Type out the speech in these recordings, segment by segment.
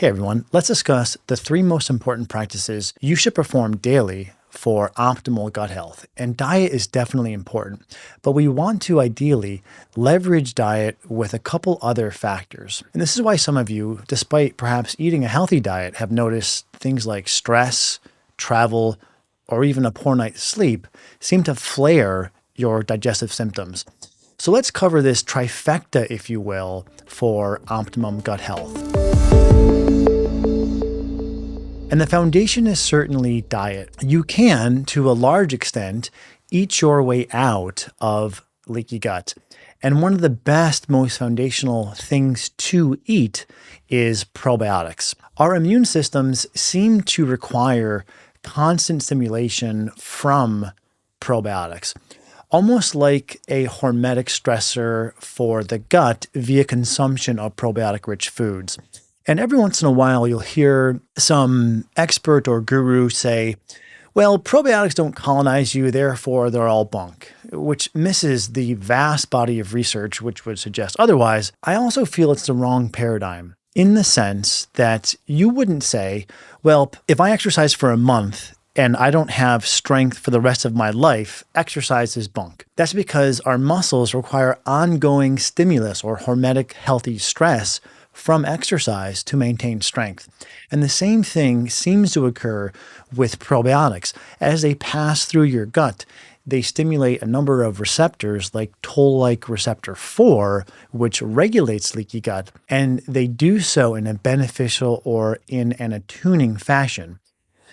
Hey everyone, let's discuss the 3 most important practices you should perform daily for optimal gut health. And diet is definitely important, but we want to ideally leverage diet with a couple other factors. And this is why some of you, despite perhaps eating a healthy diet, have noticed things like stress, travel, or even a poor night's sleep seem to flare your digestive symptoms. So let's cover this trifecta, if you will, for optimum gut health. And the foundation is certainly diet. You can, to a large extent, eat your way out of leaky gut. And one of the best, most foundational things to eat is probiotics. Our immune systems seem to require constant stimulation from probiotics, almost like a hormetic stressor for the gut via consumption of probiotic-rich foods. And every once in a while, you'll hear some expert or guru say, well, probiotics don't colonize you, therefore they're all bunk, which misses the vast body of research which would suggest otherwise. I also feel it's the wrong paradigm in the sense that you wouldn't say, well, if I exercise for a month and I don't have strength for the rest of my life, exercise is bunk. That's because our muscles require ongoing stimulus or hormetic healthy stress from exercise to maintain strength. And the same thing seems to occur with probiotics. As they pass through your gut, they stimulate a number of receptors like toll-like receptor 4, which regulates leaky gut, and they do so in a beneficial or in an attuning fashion.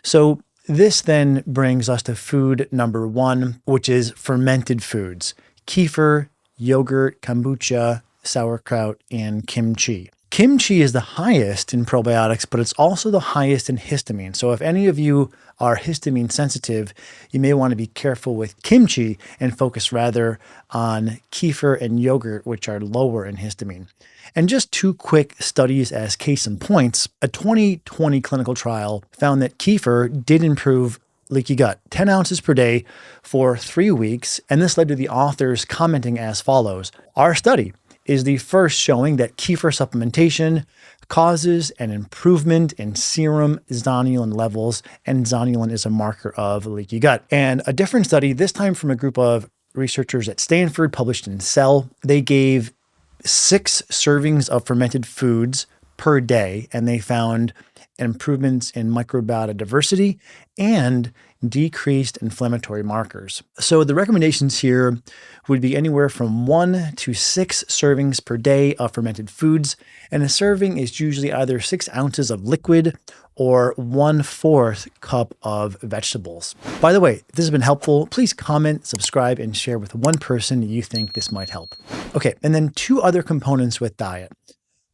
So this then brings us to food number 1, which is fermented foods: kefir, yogurt, kombucha, sauerkraut, and kimchi. Kimchi is the highest in probiotics, but it's also the highest in histamine. So if any of you are histamine sensitive, you may want to be careful with kimchi and focus rather on kefir and yogurt, which are lower in histamine. And just 2 quick studies as case in points. A 2020 clinical trial found that kefir did improve leaky gut 10 ounces per day for 3 weeks. And this led to the authors commenting as follows: our study is the first showing that kefir supplementation causes an improvement in serum zonulin levels, and zonulin is a marker of leaky gut. And a different study, this time from a group of researchers at Stanford, published in Cell, they gave 6 servings of fermented foods per day, and they found improvements in microbiota diversity and decreased inflammatory markers. So the recommendations here would be anywhere from 1 to 6 servings per day of fermented foods, and a serving is usually either 6 ounces of liquid or 1/4 cup of vegetables. By the way, if this has been helpful, please comment, subscribe, and share with one person you think this might help. Okay, and then 2 other components with diet.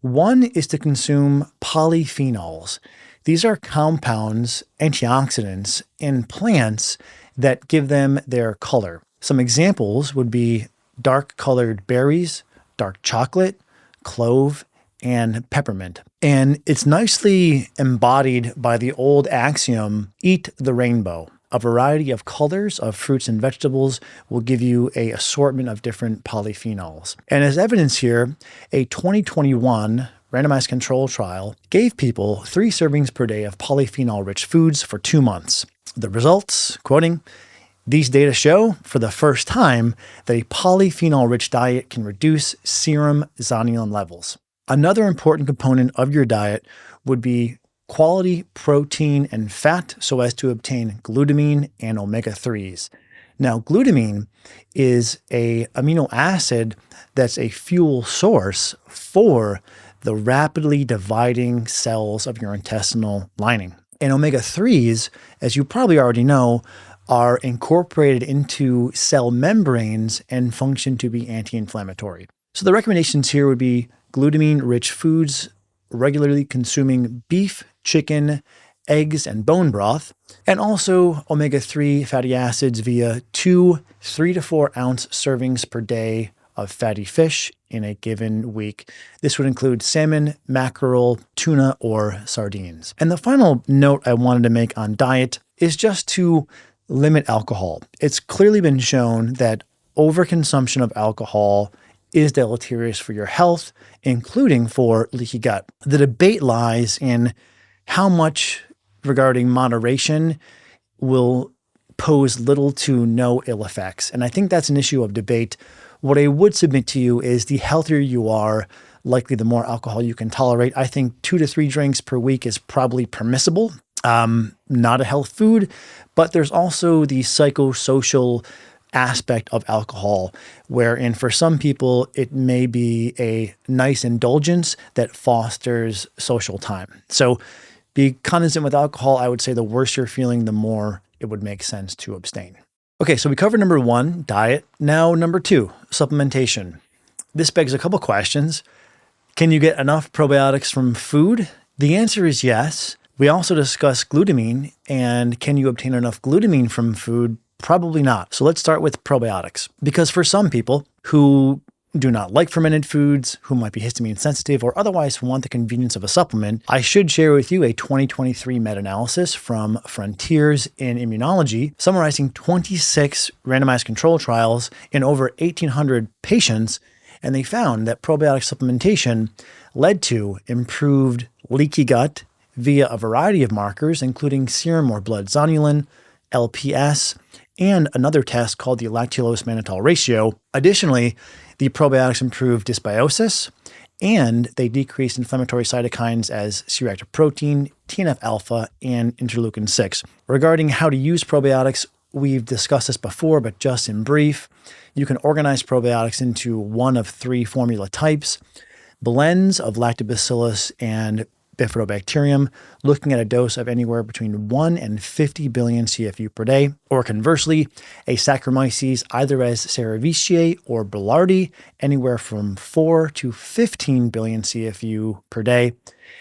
One is to consume polyphenols. These are compounds, antioxidants in plants that give them their color. Some examples would be dark colored berries, dark chocolate, clove, and peppermint. And it's nicely embodied by the old axiom, eat the rainbow. A variety of colors of fruits and vegetables will give you an assortment of different polyphenols. And as evidence here, a 2021 randomized control trial gave people 3 servings per day of polyphenol-rich foods for 2 months. The results, quoting, "These data show for the first time that a polyphenol-rich diet can reduce serum zonulin levels." Another important component of your diet would be quality protein and fat so as to obtain glutamine and omega-3s. Now, glutamine is an amino acid that's a fuel source for the rapidly dividing cells of your intestinal lining. And omega-3s, as you probably already know, are incorporated into cell membranes and function to be anti-inflammatory. So the recommendations here would be glutamine-rich foods, regularly consuming beef, chicken, eggs, and bone broth, and also omega-3 fatty acids via 2 3 to 4 ounce servings per day of fatty fish in a given week. This would include salmon, mackerel, tuna, or sardines. And the final note I wanted to make on diet is just to limit alcohol. It's clearly been shown that overconsumption of alcohol is deleterious for your health, including for leaky gut. The debate lies in how much regarding moderation will pose little to no ill effects. And I think that's an issue of debate. What I would submit to you is the healthier you are, likely the more alcohol you can tolerate. I think 2 to 3 drinks per week is probably permissible. Not a health food, but there's also the psychosocial aspect of alcohol, wherein for some people, it may be a nice indulgence that fosters social time. So be cognizant with alcohol. I would say the worse you're feeling, the more it would make sense to abstain. Okay, so we covered number 1, diet. Now number 2, supplementation. This begs a couple questions. Can you get enough probiotics from food? The answer is yes. We also discussed glutamine, and can you obtain enough glutamine from food? Probably not. So let's start with probiotics, because for some people who do not like fermented foods, who might be histamine sensitive, or otherwise want the convenience of a supplement, I should share with you a 2023 meta-analysis from Frontiers in Immunology, summarizing 26 randomized control trials in over 1,800 patients, and they found that probiotic supplementation led to improved leaky gut via a variety of markers, including serum or blood zonulin, LPS, and another test called the lactulose-mannitol ratio. Additionally, the probiotics improved dysbiosis, and they decreased inflammatory cytokines as C-reactive protein, TNF-alpha, and interleukin-6. Regarding how to use probiotics, we've discussed this before, but just in brief, you can organize probiotics into one of 3 formula types: blends of lactobacillus and bifidobacterium, looking at a dose of anywhere between 1 and 50 billion CFU per day, or conversely, a Saccharomyces either as Cerevisiae or Boulardii, anywhere from 4 to 15 billion CFU per day.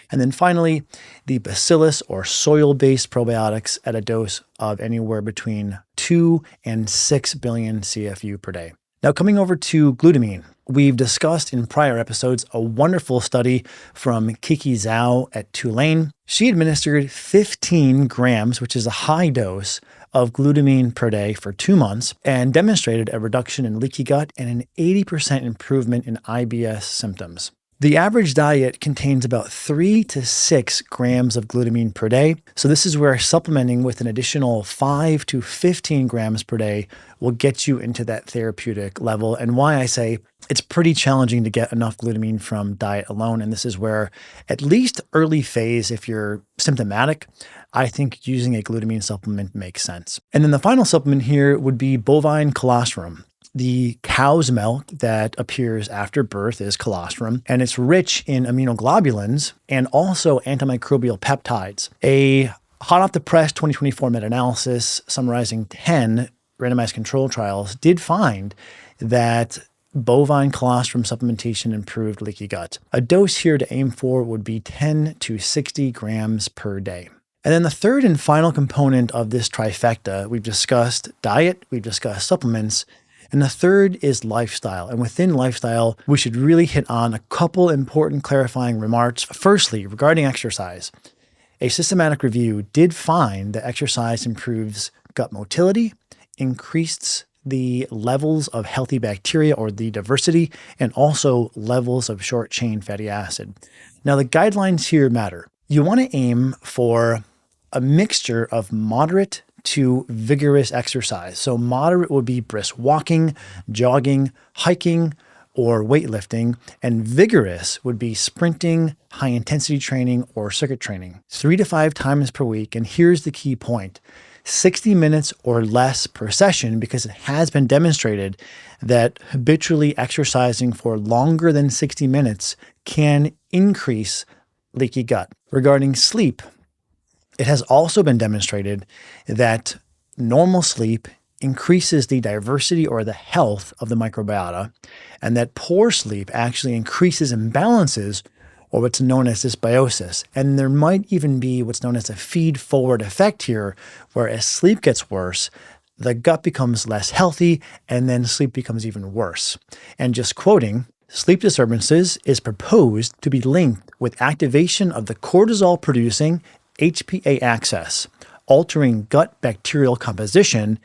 And then finally, the bacillus or soil-based probiotics at a dose of anywhere between 2 and 6 billion CFU per day. Now, coming over to glutamine, we've discussed in prior episodes a wonderful study from Kiki Zhao at Tulane. She administered 15 grams, which is a high dose, of glutamine per day for 2 months and demonstrated a reduction in leaky gut and an 80% improvement in IBS symptoms. The average diet contains about 3 to 6 grams of glutamine per day. So this is where supplementing with an additional 5 to 15 grams per day will get you into that therapeutic level, and why I say it's pretty challenging to get enough glutamine from diet alone. And this is where, at least early phase, if you're symptomatic, I think using a glutamine supplement makes sense. And then the final supplement here would be bovine colostrum. The cow's milk that appears after birth is colostrum, and it's rich in immunoglobulins and also antimicrobial peptides. A hot off the press 2024 meta-analysis summarizing 10 randomized control trials did find that bovine colostrum supplementation improved leaky gut. A dose here to aim for would be 10 to 60 grams per day. And then the third and final component of this trifecta, we've discussed diet, we've discussed supplements, and the third is lifestyle. And within lifestyle, we should really hit on a couple important clarifying remarks. Firstly, regarding exercise, a systematic review did find that exercise improves gut motility, increased the levels of healthy bacteria or the diversity, and also levels of short-chain fatty acid. Now, the guidelines here matter. You want to aim for a mixture of moderate to vigorous exercise. So moderate would be brisk walking, jogging, hiking, or weightlifting, and vigorous would be sprinting, high-intensity training, or circuit training 3 to 5 times per week. And here's the key point: 60 minutes or less per session, because it has been demonstrated that habitually exercising for longer than 60 minutes can increase leaky gut. Regarding sleep, it has also been demonstrated that normal sleep increases the diversity or the health of the microbiota, and that poor sleep actually increases imbalances or what's known as dysbiosis. And there might even be what's known as a feed-forward effect here, where as sleep gets worse, the gut becomes less healthy, and then sleep becomes even worse. And just quoting, sleep disturbances is proposed to be linked with activation of the cortisol-producing HPA axis, altering gut bacterial composition,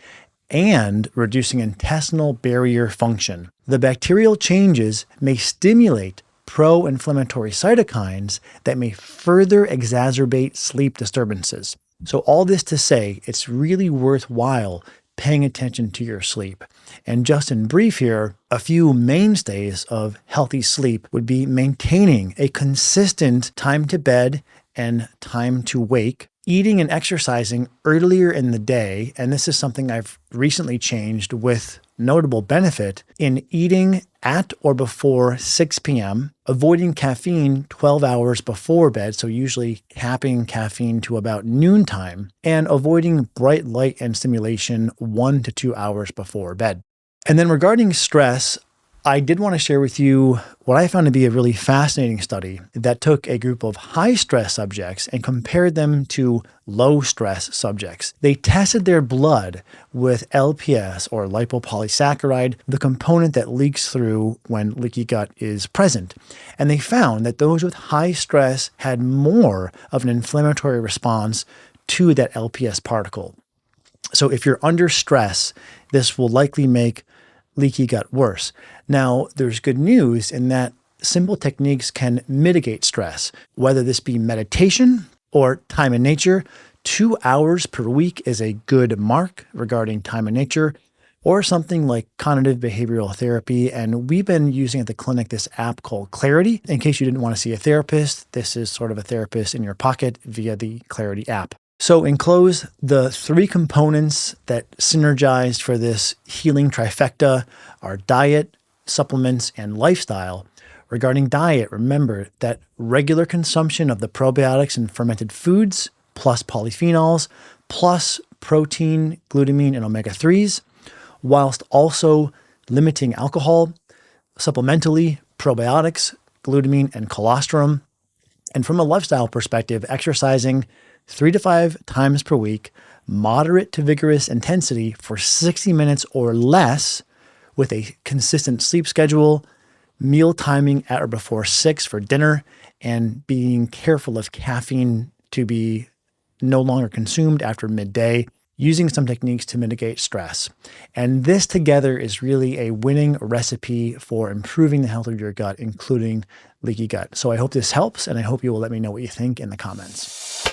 and reducing intestinal barrier function. The bacterial changes may stimulate pro-inflammatory cytokines that may further exacerbate sleep disturbances. So all this to say, it's really worthwhile paying attention to your sleep. And just in brief here, a few mainstays of healthy sleep would be maintaining a consistent time to bed and time to wake, eating and exercising earlier in the day, and this is something I've recently changed with notable benefit, in eating at or before 6 p.m., avoiding caffeine 12 hours before bed, so usually capping caffeine to about noontime, and avoiding bright light and stimulation 1 to 2 hours before bed. And then regarding stress, I did want to share with you what I found to be a really fascinating study that took a group of high-stress subjects and compared them to low-stress subjects. They tested their blood with LPS, or lipopolysaccharide, the component that leaks through when leaky gut is present. And they found that those with high stress had more of an inflammatory response to that LPS particle. So if you're under stress, this will likely make leaky gut worse. Now, there's good news in that simple techniques can mitigate stress, whether this be meditation or time in nature. 2 hours per week is a good mark regarding time in nature, or something like cognitive behavioral therapy. And we've been using at the clinic this app called Clarity. In case you didn't want to see a therapist, this is sort of a therapist in your pocket via the Clarity app. So in close, the 3 components that synergized for this healing trifecta are diet, supplements, and lifestyle. Regarding diet, remember that regular consumption of the probiotics and fermented foods, plus polyphenols, plus protein, glutamine, and omega-3s, whilst also limiting alcohol, supplementally probiotics, glutamine, and colostrum. And from a lifestyle perspective, exercising 3 to 5 times per week, moderate to vigorous intensity for 60 minutes or less, with a consistent sleep schedule, meal timing at or before 6 for dinner, and being careful of caffeine to be no longer consumed after midday, using some techniques to mitigate stress. And this together is really a winning recipe for improving the health of your gut, including leaky gut. So I hope this helps, and I hope you will let me know what you think in the comments.